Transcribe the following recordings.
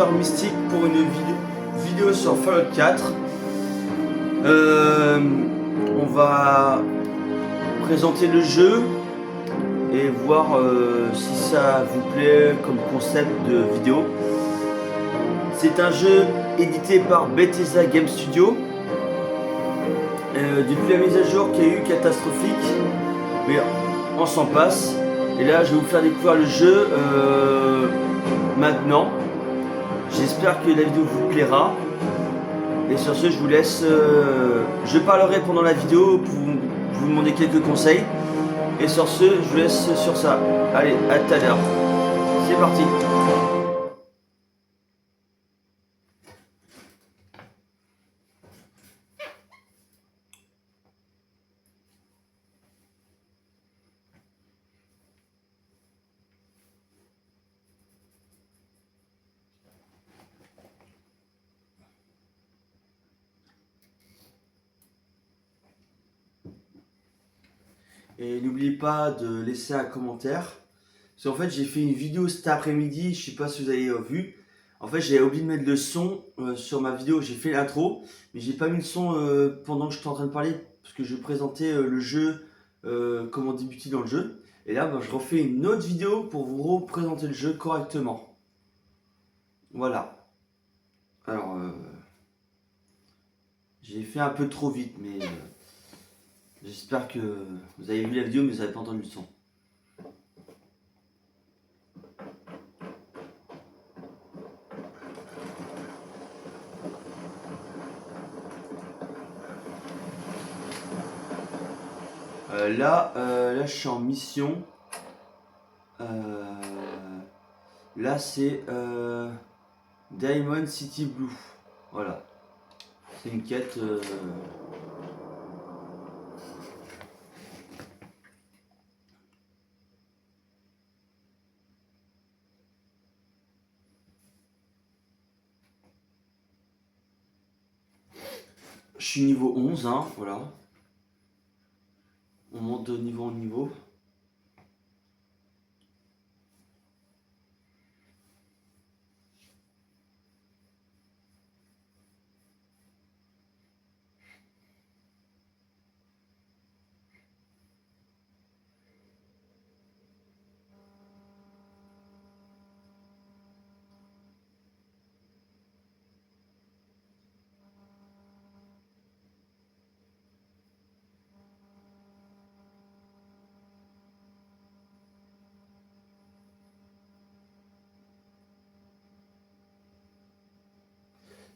Mister Mystique pour une vidéo sur Fallout 4. On va présenter le jeu et voir si ça vous plaît comme concept de vidéo. C'est un jeu édité par Bethesda Game Studio. Depuis la mise à jour qui a eu catastrophique, mais on s'en passe. Et là, je vais vous faire découvrir le jeu maintenant. J'espère que la vidéo vous plaira. Et sur ce, je vous laisse. Je parlerai pendant la vidéo pour vous demander quelques conseils. Et sur ce, je vous laisse sur ça. Allez, à tout à l'heure. C'est parti. Et n'oubliez pas de laisser un commentaire. Parce qu'en fait, j'ai fait une vidéo cet après-midi, je sais pas si vous avez vu. En fait, j'avais oublié de mettre le son sur ma vidéo, j'ai fait l'intro, mais j'ai pas mis le son pendant que j'étais en train de parler, parce que je présentais le jeu, comment débuter dans le jeu. Et là, je refais une autre vidéo pour vous représenter le jeu correctement. Voilà. Alors, j'ai fait un peu trop vite, mais j'espère que vous avez vu la vidéo, mais vous n'avez pas entendu le son. Là, je suis en mission. Là, c'est Diamond City Blue. Voilà. C'est une quête. Je suis niveau 11, hein, voilà. On monte de niveau en niveau.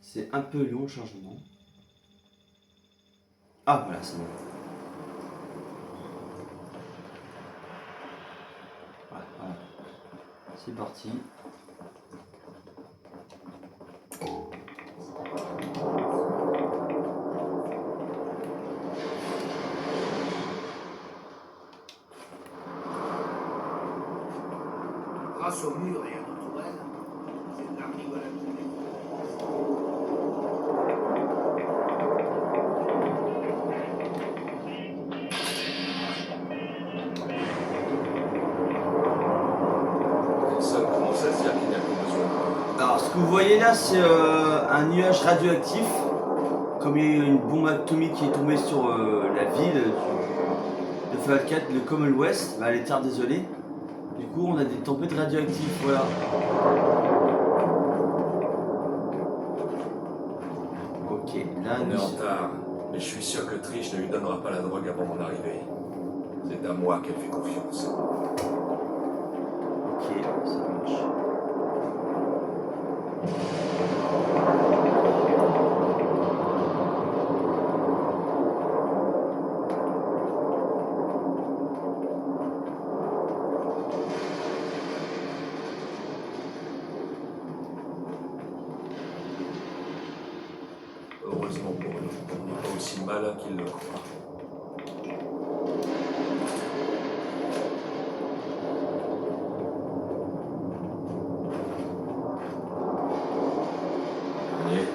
C'est un peu long le chargement. Ah voilà, c'est bon. Voilà. C'est parti. Grâce au mur et à nos tourelles, c'est de la rigolade. Ça commence à se dire qu'il n'y a plus besoin. Alors, ce que vous voyez là, c'est un nuage radioactif. Comme il y a eu une bombe atomique qui est tombée sur la ville de Fallout 4, le Commonwealth, les terres désolées. Du coup, on a des tempêtes radioactives, voilà. Ok, là, On est en retard, mais je suis sûr que Trish ne lui donnera pas la drogue avant mon arrivée. C'est à moi qu'elle fait confiance. Ok, ça marche. Heureusement pour nous, on n'est pas aussi malin qu'il le croit. Allez,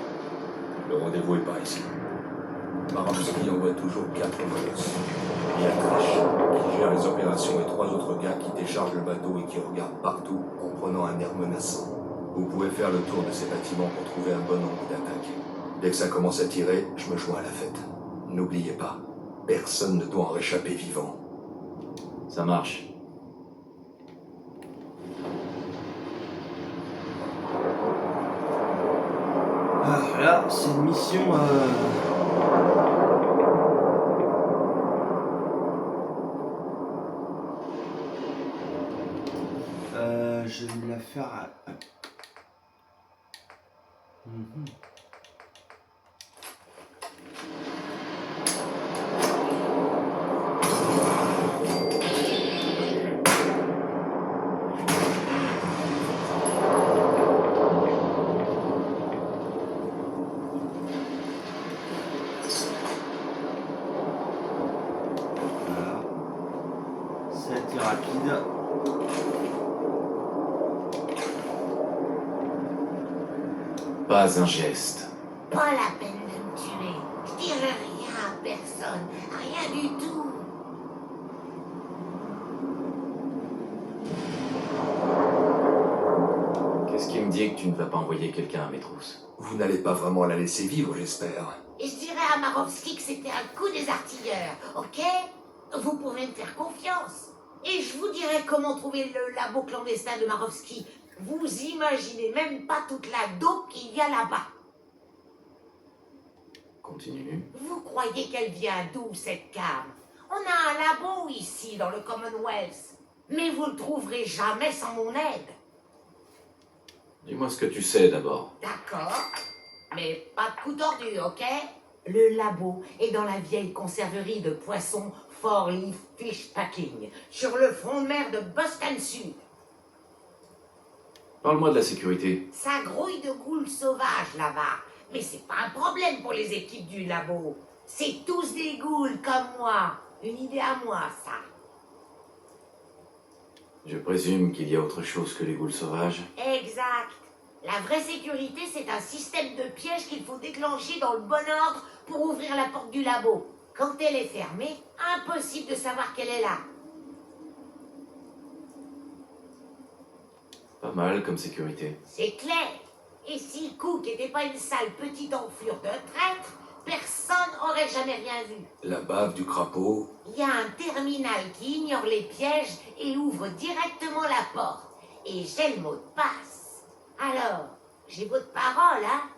le rendez-vous est par ici. Maramsky envoie toujours 4 molosses. Il y a Trish, qui gère les opérations, et 3 autres gars qui déchargent le bateau et qui regardent partout en prenant un air menaçant. Vous pouvez faire le tour de ces bâtiments pour trouver un bon angle d'attaque. Dès que ça commence à tirer, je me joins à la fête. N'oubliez pas, personne ne doit en réchapper vivant. Ça marche. Ah, là, c'est une mission. Je vais la faire à... Mhm. Voilà. Ça a été rapide. Pas un geste. Pas la peine de me tuer. Je dirai rien à personne. Rien du tout. Qu'est-ce qui me dit que tu ne vas pas envoyer quelqu'un à mes trousses? Vous n'allez pas vraiment la laisser vivre, j'espère. Et je dirais à Marovski que c'était un coup des artilleurs, ok? Vous pouvez me faire confiance. Et je vous dirai comment trouver le labo clandestin de Marovski. Vous imaginez même pas toute la dope qu'il y a là-bas. Continue. Vous croyez qu'elle vient d'où, cette cam? On a un labo ici, dans le Commonwealth. Mais vous le trouverez jamais sans mon aide. Dis-moi ce que tu sais d'abord. D'accord, mais pas de coup tordu, ok? Le labo est dans la vieille conserverie de poissons Four Leaf Fish Packing, sur le front de mer de Boston Sud. Parle-moi de la sécurité. Ça grouille de ghouls sauvages là-bas, mais c'est pas un problème pour les équipes du labo. C'est tous des ghouls comme moi. Une idée à moi, ça. Je présume qu'il y a autre chose que les ghouls sauvages. Exact. La vraie sécurité, c'est un système de pièges qu'il faut déclencher dans le bon ordre pour ouvrir la porte du labo. Quand elle est fermée, impossible de savoir qu'elle est là. Pas mal comme sécurité. C'est clair. Et si Cook n'était pas une sale petite enflure de traître, personne n'aurait jamais rien vu. La bave du crapaud. Il y a un terminal qui ignore les pièges et ouvre directement la porte. Et j'ai le mot de passe. Alors, j'ai votre parole, hein?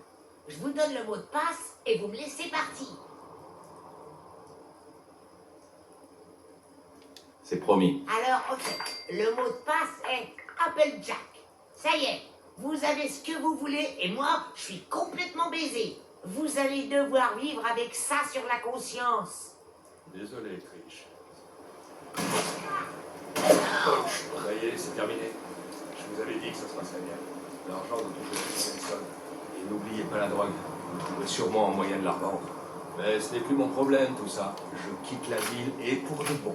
Je vous donne le mot de passe et vous me laissez partir. C'est promis. Alors, ok. Le mot de passe est Applejack. Ça y est, vous avez ce que vous voulez et moi, je suis complètement baisé. Vous allez devoir vivre avec ça sur la conscience. Désolé, Trish. Ça y est, c'est terminé. Je vous avais dit que ça se passerait bien. L'argent de tout Nelson. Et n'oubliez pas la drogue. Vous trouverez sûrement un moyen de la revendre. Mais ce n'est plus mon problème, tout ça. Je quitte la ville et pour de bon.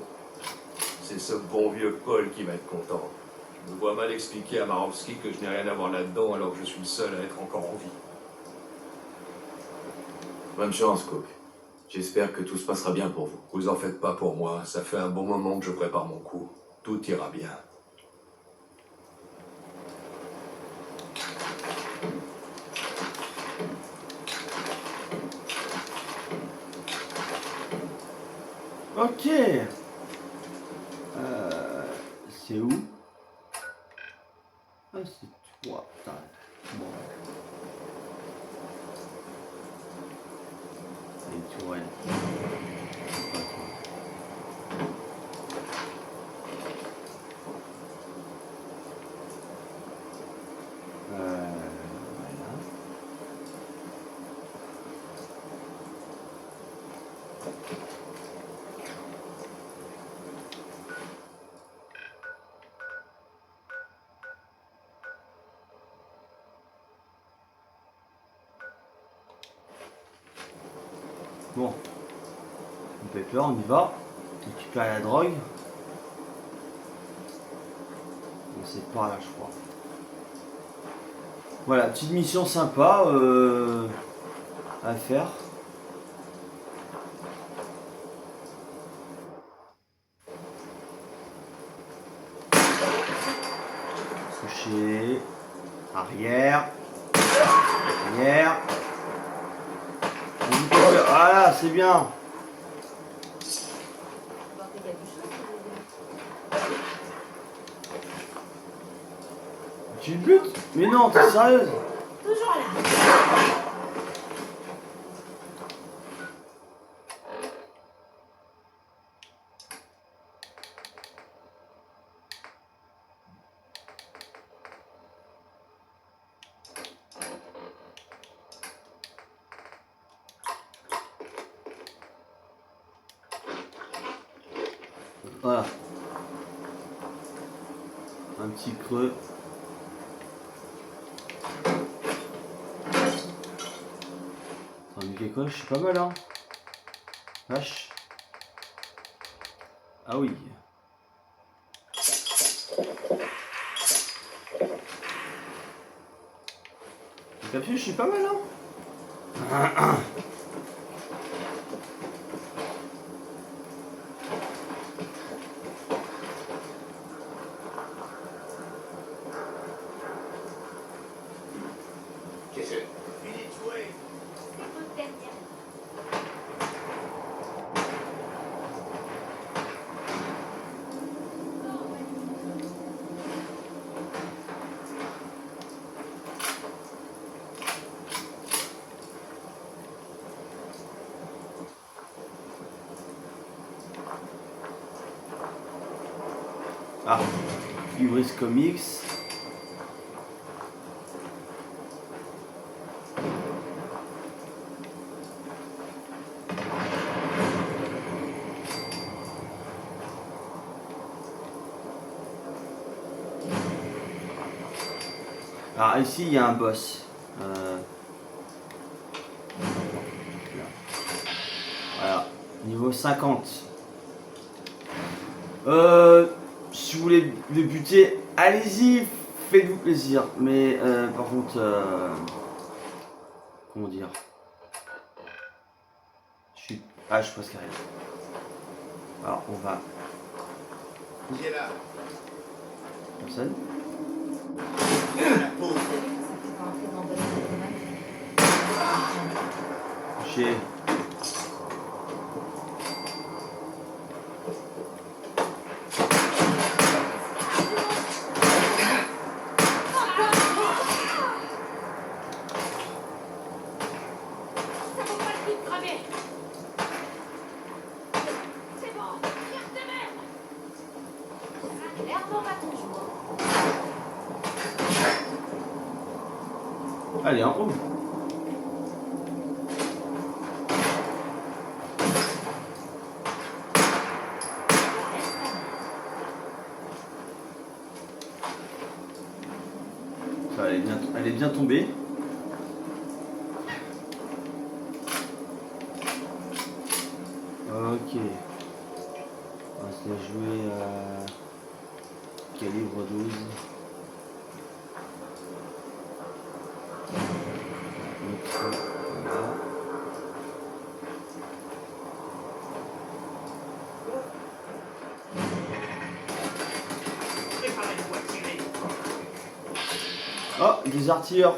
C'est ce bon vieux Paul qui va être content. Je me vois mal expliquer à Marovski que je n'ai rien à voir là-dedans alors que je suis le seul à être encore en vie. Bonne chance, Cook. J'espère que tout se passera bien pour vous. Vous en faites pas pour moi. Ça fait un bon moment que je prépare mon coup. Tout ira bien. Ok. C'est où? Ah, c'est toi. Putain. Bon. Les tourelles. C'est pas toi. Voilà. Bon, on fait peur, on y va. Récupérer la drogue. C'est par là, je crois. Voilà, petite mission sympa à faire. Coucher. Arrière. Arrière. Voilà, c'est bien. Tu le butes? Mais non, t'es sérieuse? Toujours là. Voilà. Un petit creux. Attends, mais quoi, je suis pas mal, hein. Vache. Ah oui. T'as vu, je suis pas mal, hein. Qu'est-ce que... Ah, Hubris Comics. Alors ici il y a un boss. Voilà, niveau 50. Si vous voulez le buter, allez-y, faites-vous plaisir. Mais par contre, comment dire, je suis presque arrivé. Alors on va. Qui est là? Personne. La pauvre. J'ai. Allez, en haut. Ça, elle est bien tombée. Ok. On va se la jouer à calibre 12. Voilà. Oh, des artilleurs.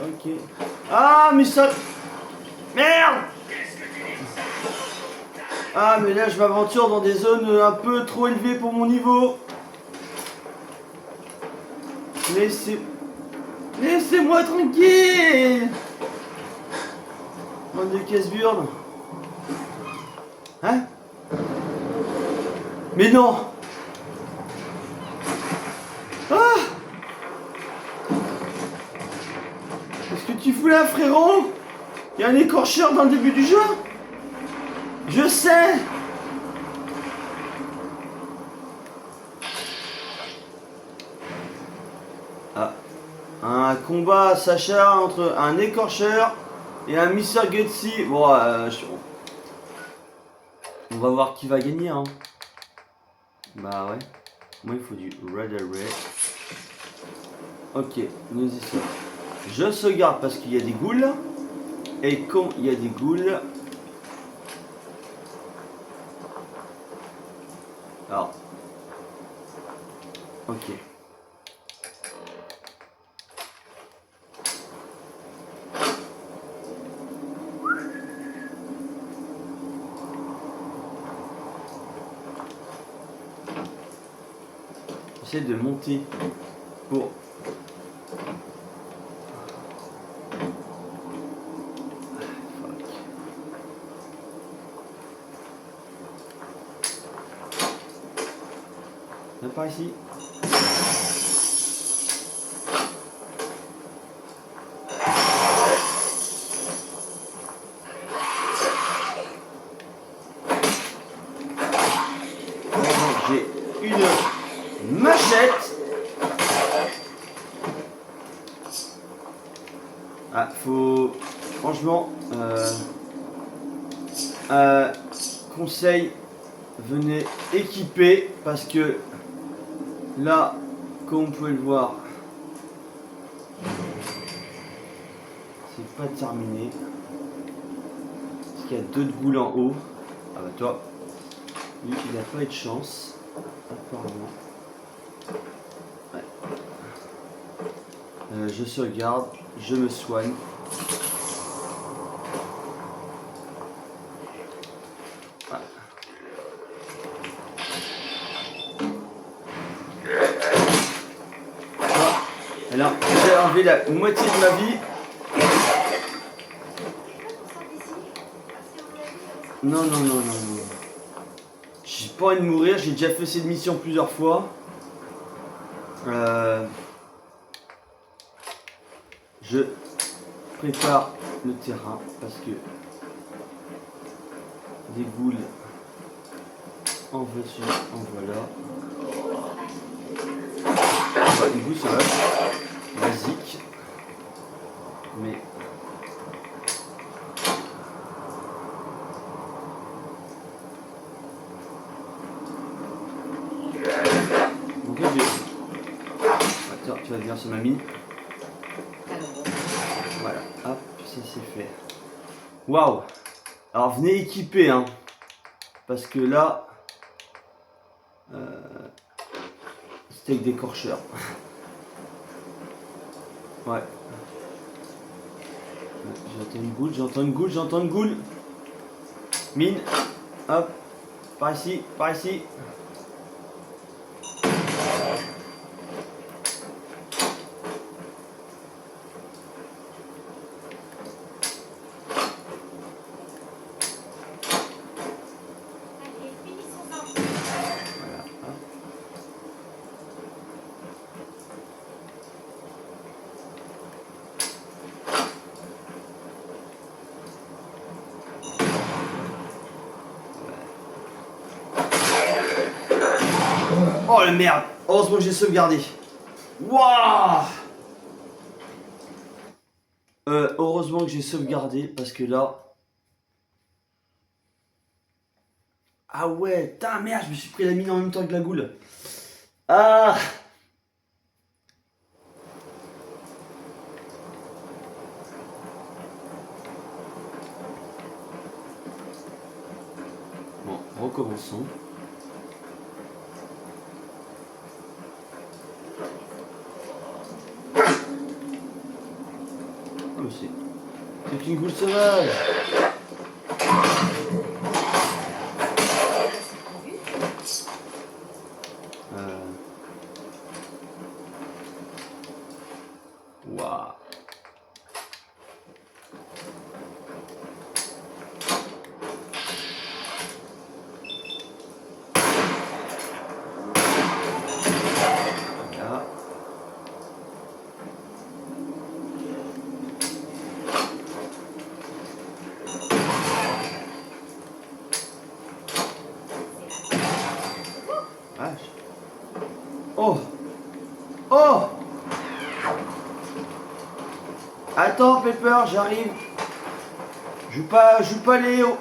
Ok. Ah, mais ça... Merde! Ah, mais là, je m'aventure dans des zones un peu trop élevées pour mon niveau. Laissez-moi tranquille! Bande de casse-burnes. Hein? Mais non! Ah! Qu'est-ce que tu fous là, frérot? Il y a un écorcheur dans le début du jeu? Je sais! Ah. Un combat Sacha entre un écorcheur et un Mr. Gutsy. Bon, on va voir qui va gagner, hein. Bah ouais. Moi, il faut du Red Array. Ok, nous y sommes. Je sauvegarde parce qu'il y a des ghouls. Et quand il y a des ghouls... Alors... Ok. J'essaie de monter pour... Viens par ici. J'ai une machette. Ah, faut... Franchement... conseil, venez équiper parce que là, comme vous pouvez le voir, c'est pas terminé. Parce qu'il y a 2 de ghouls en haut. Ah bah toi, lui, il a pas eu de chance, apparemment. Ouais. Je sauvegarde, je me soigne. Alors, j'ai enlevé la moitié de ma vie. Non, non, non, non, non. J'ai pas envie de mourir, j'ai déjà fait cette mission plusieurs fois. Je prépare le terrain parce que des ghouls en veux-tu, en voilà. Des ghouls sauvages, basique, mais donc là j'ai... Attends, tu vas venir sur ma mine. Voilà, hop, ça c'est fait. Waouh! Alors venez équiper, hein, parce que là, steak d'écorcheur. Ouais. J'entends une goule, j'entends une goule, j'entends une goule. Mine, hop, par ici, par ici. Oh la merde! Heureusement que j'ai sauvegardé. Waouh! Heureusement que j'ai sauvegardé parce que là... Ah ouais, putain merde, je me suis pris la mine en même temps que la goule. Ah! Bon, recommençons. C'est une goule sauvage. Waouh. Là. Vache. Oh! Oh! Attends, Pepper, j'arrive. Je joue pas les héros.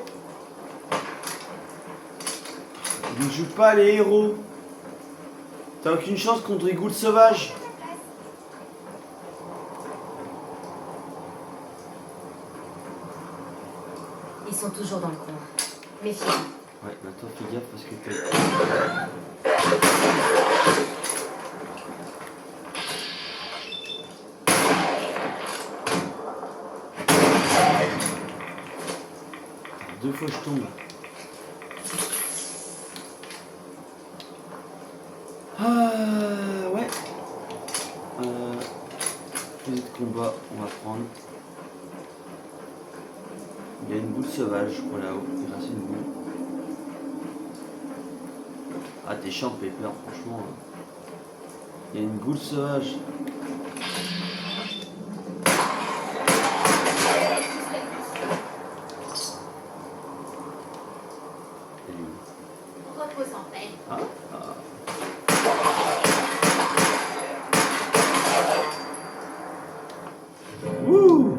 Je joue pas les héros. T'as aucune chance contre les ghouls sauvages. Ils sont toujours dans le coin. Méfiez-vous. Ouais, bah toi fais gaffe parce que deux fois je tombe. Ouais. Fusil de combat, on va prendre. Il y a une boule sauvage, je crois là-haut. Il reste une boule. Ah, t'es chiant, Pepper, franchement. Il y a une boule sauvage. Elle est où? Repose en paix. Ah. Wouh!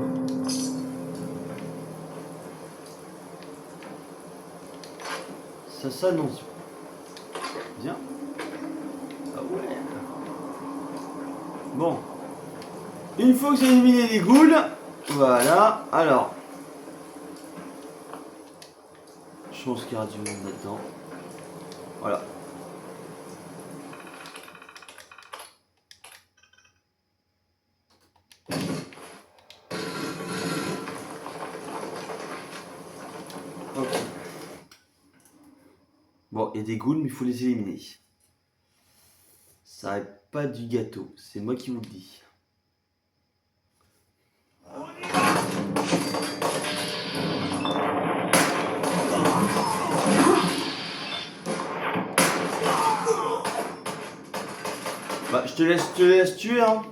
Ça s'annonce bien. Ah ouais. Bon. Une fois que j'ai éliminé les ghouls, voilà. Alors. Je pense qu'il y aura du monde là-dedans. Voilà. Ok. Bon, il y a des ghouls, mais il faut les éliminer. Ça n'est pas du gâteau, c'est moi qui vous le dis. Bah, je te laisse tuer, hein.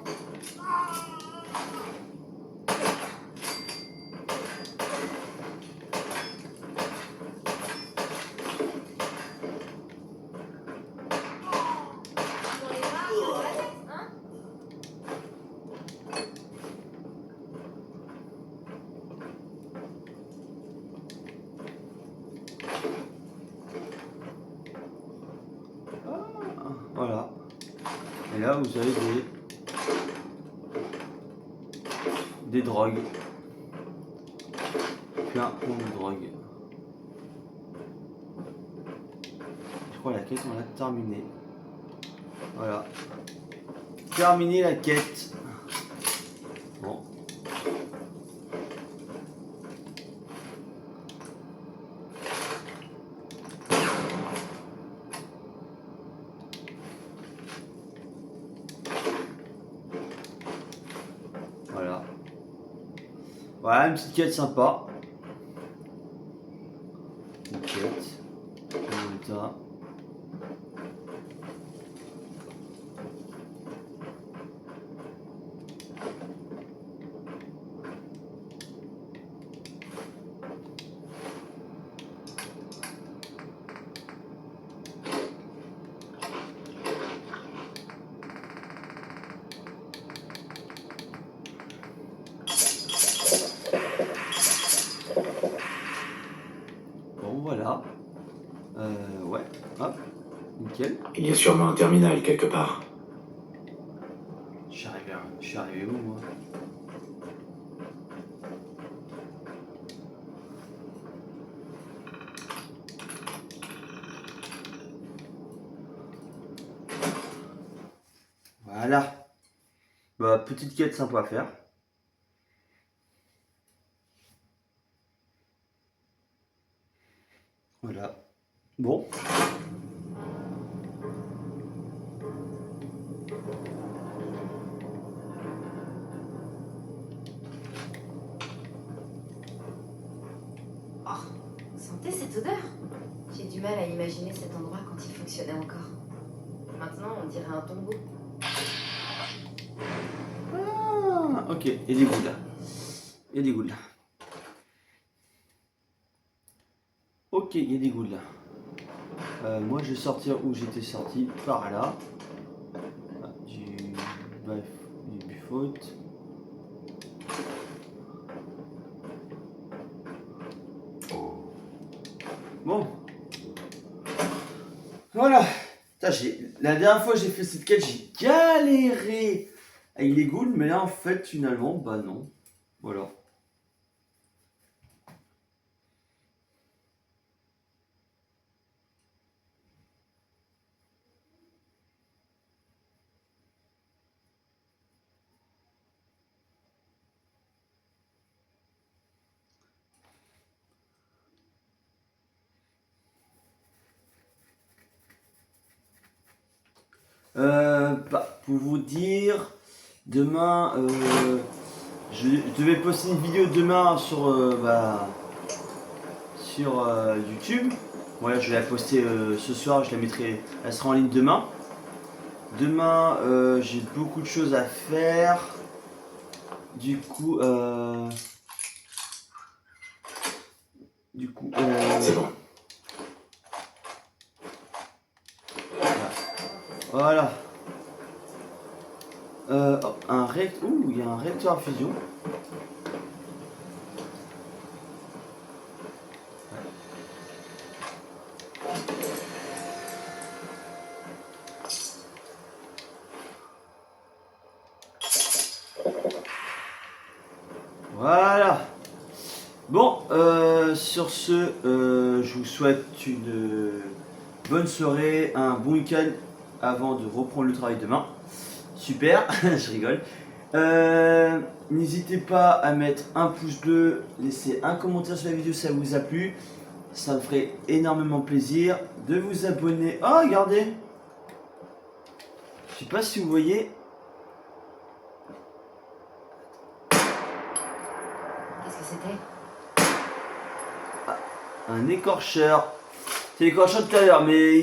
Voilà. Et là, vous avez des drogues. Plein de drogue. Je crois la quête, on l'a terminée. Voilà. Terminé la quête. Bon. Voilà. Voilà, une petite quête sympa. Une quête. Résultat. Bon, voilà. Ouais. Hop. Nickel. Il y a sûrement un terminal quelque part. Je suis arrivé où, moi? Voilà. Bah, petite quête sympa à faire. Voilà. Bon. Sentez cette odeur? J'ai du mal à imaginer cet endroit quand il fonctionnait encore. Maintenant, on dirait un tombeau. Ah, ok, il y a des ghouls là. Il y a des ghouls là. Ok, il y a des ghouls là. Moi, je vais sortir où j'étais sorti, par là. Ah, bref, du faute. Bon. Voilà. Putain, la dernière fois que j'ai fait cette quête, j'ai galéré avec les ghouls, mais là, en fait, finalement, bah non. Voilà. Pour vous dire, demain, je devais poster une vidéo demain sur YouTube. Voilà, je vais la poster ce soir, je la mettrai, elle sera en ligne demain. Demain, j'ai beaucoup de choses à faire. Du coup, C'est bon. voilà. Un réacteur. Ouh, il y a un réacteur à fusion. Voilà. Bon, sur ce, je vous souhaite une bonne soirée, un bon week-end avant de reprendre le travail demain. Super, je rigole. N'hésitez pas à mettre un pouce bleu, laisser un commentaire sur la vidéo si ça vous a plu. Ça me ferait énormément plaisir de vous abonner. Oh, regardez! Je sais pas si vous voyez. Qu'est-ce que c'était? Un écorcheur. C'est l'écorcheur de tout à l'heure, mais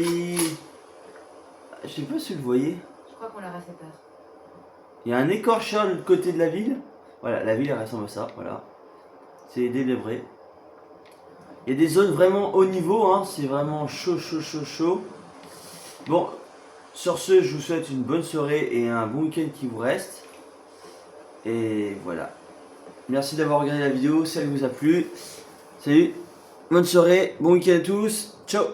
je sais pas si vous le voyez. Je crois qu'on leur a fait peur. Il y a un écorcheur de l'autre côté de la ville. Voilà, la ville elle ressemble à ça, voilà. C'est délabré. Il y a des zones vraiment haut niveau, hein. C'est vraiment chaud, chaud, chaud, chaud. Bon, sur ce, je vous souhaite une bonne soirée et un bon week-end qui vous reste. Et voilà. Merci d'avoir regardé la vidéo, si elle vous a plu. Salut, bonne soirée, bon week-end à tous. Ciao.